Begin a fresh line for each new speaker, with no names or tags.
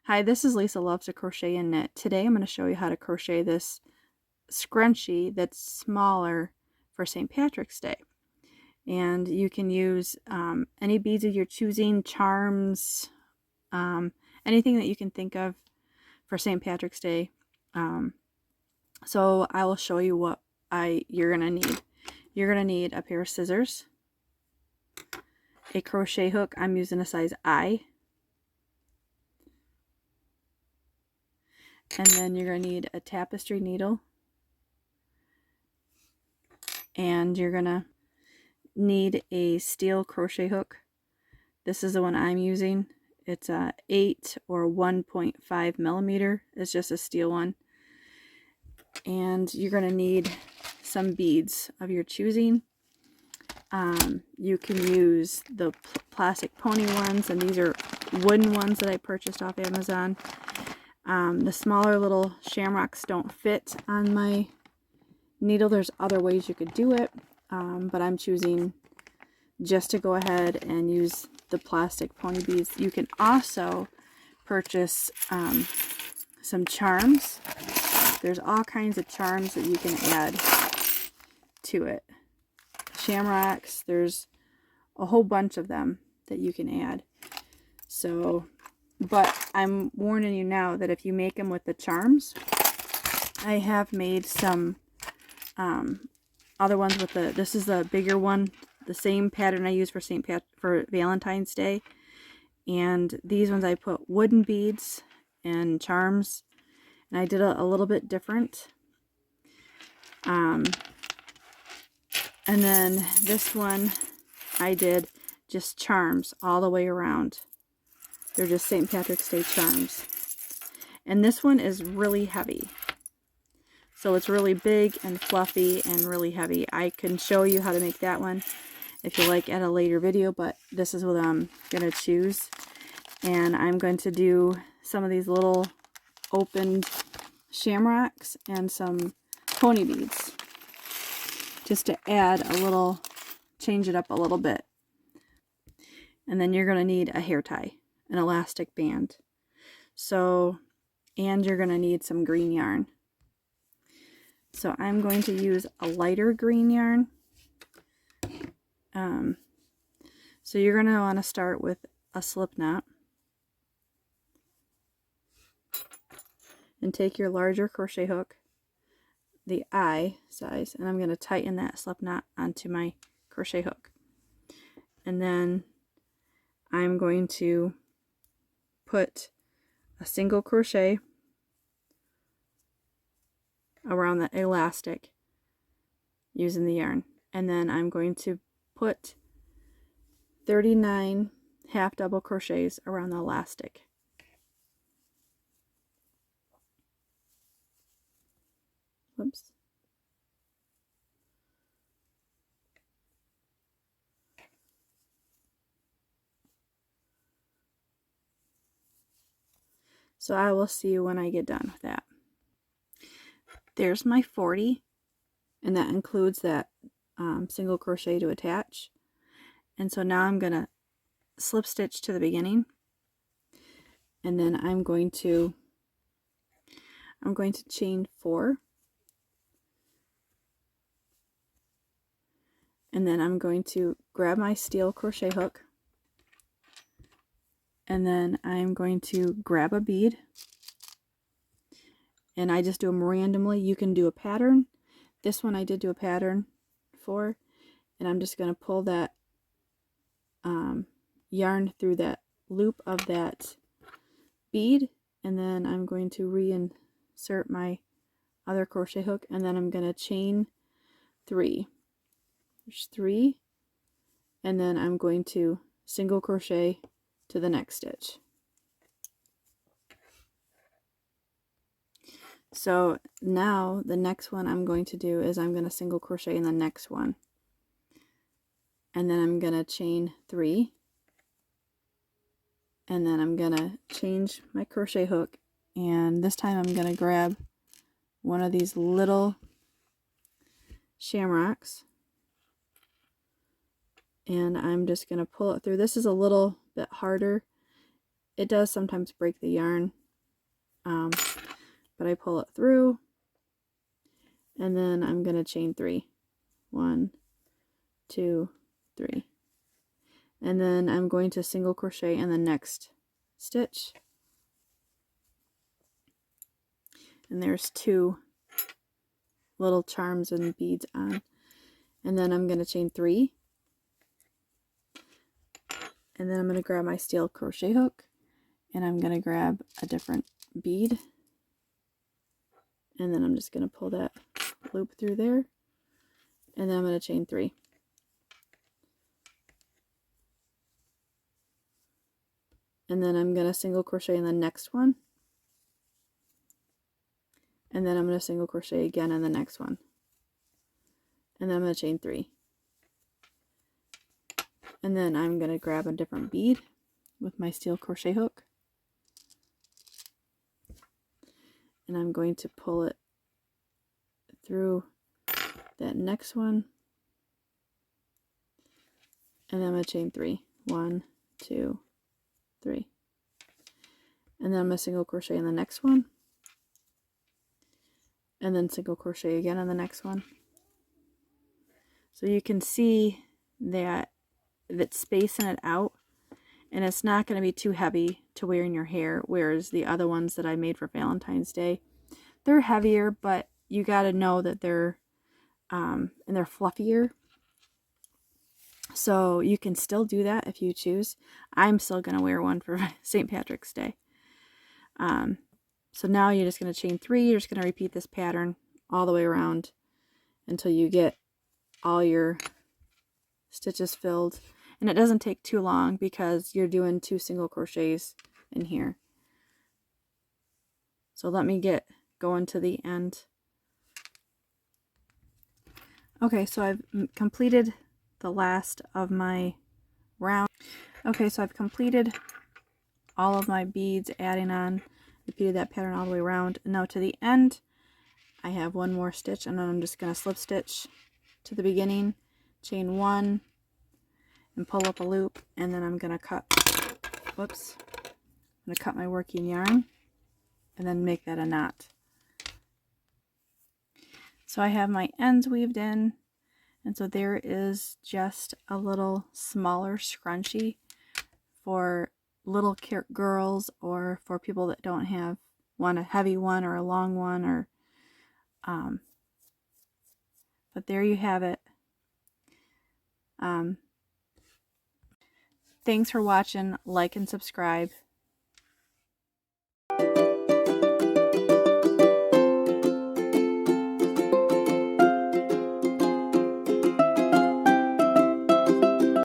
Hi, this is Lisa Loves to Crochet and Knit. Today I'm going to show you how to crochet this scrunchie that's smaller for St. Patrick's Day. And you can use any beads of your choosing, charms, anything that you can think of for St. Patrick's Day. So I will show you what you're going to need. You're going to need a pair of scissors, a crochet hook. I'm using a size I. And then you're going to need a tapestry needle. And you're going to need a steel crochet hook. This is the one I'm using. It's a 8 or 1.5 millimeter. It's just a steel one. And you're going to need some beads of your choosing. You can use the plastic pony ones, and these are wooden ones that I purchased off Amazon. The smaller little shamrocks don't fit on my needle. There's other ways you could do it, but I'm choosing just to go ahead and use the plastic pony beads. You can also purchase some charms. There's all kinds of charms that you can add to it. Shamrocks, there's a whole bunch of them that you can add. So, but I'm warning you now that if you make them with the charms, I have made some other ones with this is the bigger one, the same pattern I use for Valentine's Day. And these ones I put wooden beads and charms, and I did a little bit different. And then this one I did just charms all the way around. They're just St. Patrick's Day charms. And this one is really heavy. So it's really big and fluffy and really heavy. I can show you how to make that one if you like at a later video, but this is what I'm going to choose. And I'm going to do some of these little opened shamrocks and some pony beads, just to add a little, change it up a little bit. And then you're going to need a hair tie, an elastic band. So, and you're going to need some green yarn. So I'm going to use a lighter green yarn. So you're going to want to start with a slip knot. And take your larger crochet hook, the I size, and I'm going to tighten that slip knot onto my crochet hook. And then I'm going to put a single crochet around the elastic using the yarn. And then I'm going to put 39 half double crochets around the elastic. Whoops. So I will see you when I get done with that. There's my 40, and that includes that single crochet to attach. And so now I'm going to slip stitch to the beginning, and then I'm going to chain 4, and then I'm going to grab my steel crochet hook, and then I'm going to grab a bead, and I just do them randomly. You can do a pattern. This one I did do a pattern for, and I'm just going to pull that yarn through that loop of that bead, and then I'm going to reinsert my other crochet hook, and then I'm going to chain 3. There's 3, and then I'm going to single crochet to the next stitch. So now the next one I'm going to do is I'm going to single crochet in the next one, and then I'm going to chain 3, and then I'm going to change my crochet hook, and this time I'm going to grab one of these little shamrocks, and I'm just going to pull it through. This is a little bit harder. it does sometimes break the yarn, but I pull it through, and then I'm going to chain 3. 1, 2, 3. And then I'm going to single crochet in the next stitch. And there's 2 little charms and beads on. And then I'm going to chain 3. And then I'm going to grab my steel crochet hook, and I'm going to grab a different bead. And then I'm just going to pull that loop through there. And then I'm going to chain 3. And then I'm going to single crochet in the next one. And then I'm going to single crochet again in the next one. And then I'm going to chain 3. And then I'm going to grab a different bead with my steel crochet hook. And I'm going to pull it through that next one. And then I'm going to chain 3. 1, 2, 3. And then I'm going to single crochet in the next one. And then single crochet again in the next one. So you can see that it's spacing it out, and it's not going to be too heavy to wear in your hair, whereas the other ones that I made for Valentine's Day, they're heavier, but you got to know that they're and they're fluffier. So you can still do that if you choose. I'm still going to wear one for St. Patrick's Day. So now you're just going to chain 3. You're just going to repeat this pattern all the way around until you get all your stitches filled. And it doesn't take too long because you're doing 2 single crochets in here. So let me get going to the end. Okay, so I've completed the last of my round. Okay, so I've completed all of my beads, adding on, repeated that pattern all the way around. And now to the end, I have one more stitch, and then I'm just going to slip stitch to the beginning, chain 1, and pull up a loop, and then I'm going to cut, whoops, I'm going to cut my working yarn, and then make that a knot. So I have my ends weaved in, and so there is just a little smaller scrunchie for little girls, or for people that don't have a heavy one or a long one, or but there you have it. Thanks for watching. Like and subscribe.